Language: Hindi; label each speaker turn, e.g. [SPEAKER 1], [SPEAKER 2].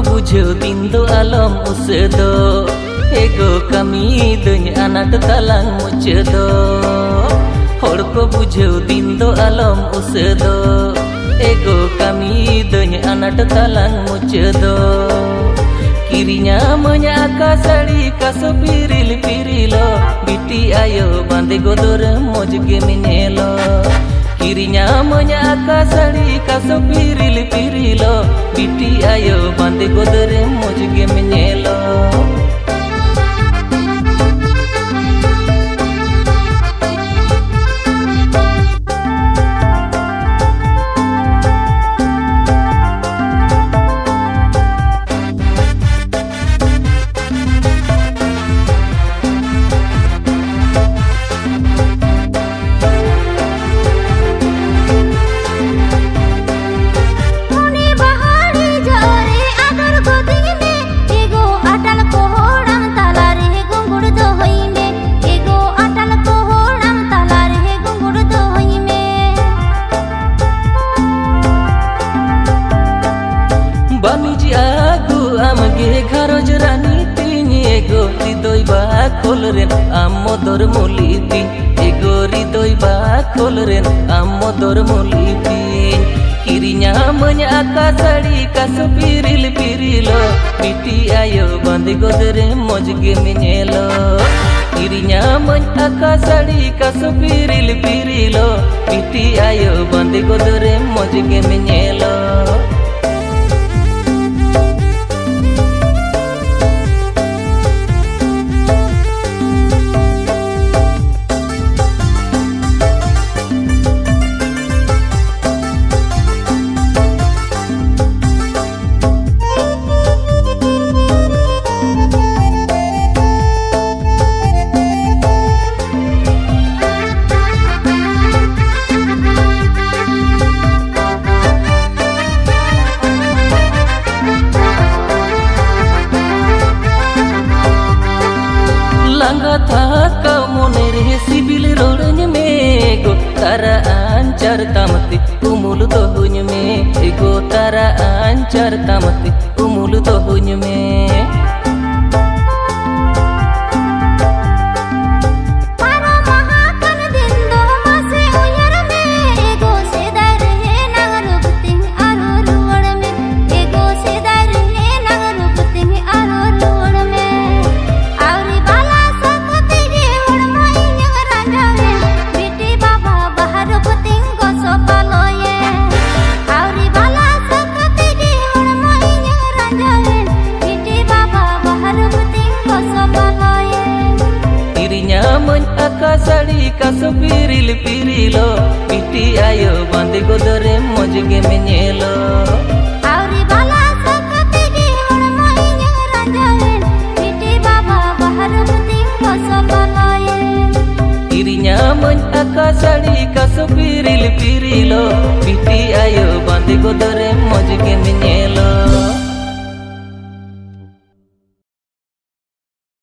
[SPEAKER 1] बुझो दिन दो आलम उसेदो एगो कमी दुन अनाट तलांग मुचेदो होड़ को बुझो दिन दो आलम उसेदो एगो कमी दुन अनाट तलांग मुचेदो किरिnya मnya का साड़ी कासो पिरिल पिरिलो बिटी आयो बांधे गोदर मोज के मिनेलो किरिnya मnya का साड़ी कासो पिरिल पिरिलो बिटी आयो बांधे गोदर मोज के मिनेलो बामीजी आगु आमगे घरज रानी तीन एगो हृदय बा खोल रेन आम मोदर मुली तीन एगो हृदय बा खोल रेन आम मोदर मुली तीन किरिnya मnya का साड़ी कासो पिरिल पिरिलो बिटी आयो बांधे गोदरे मोज गे मिनेलो किरिnya मnya का साड़ी कासो पिरिल पिरिलो बिटी आयो बांधे गोदरे मोज गे मिनेलो था मोने रे सिबिल रोड़न में गो तारा आंचर तामती उमुल दोहुन में एगो तारा आंचर तामती उमुल दोहुन में का साड़ी कासो पिरिल पिरिलो बिटी आयो बांधे गोदरे मोज गे मिनेलो
[SPEAKER 2] आउरी बाला सकते गे होड़ माई राजावेन बिटी बाबा बाहर बुतिंग बसो बलाये
[SPEAKER 1] किरिnya मnya का साड़ी कासो पिरिल पिरिलो बिटी आयो बांधे गोदरे मोज गे मिनेलो।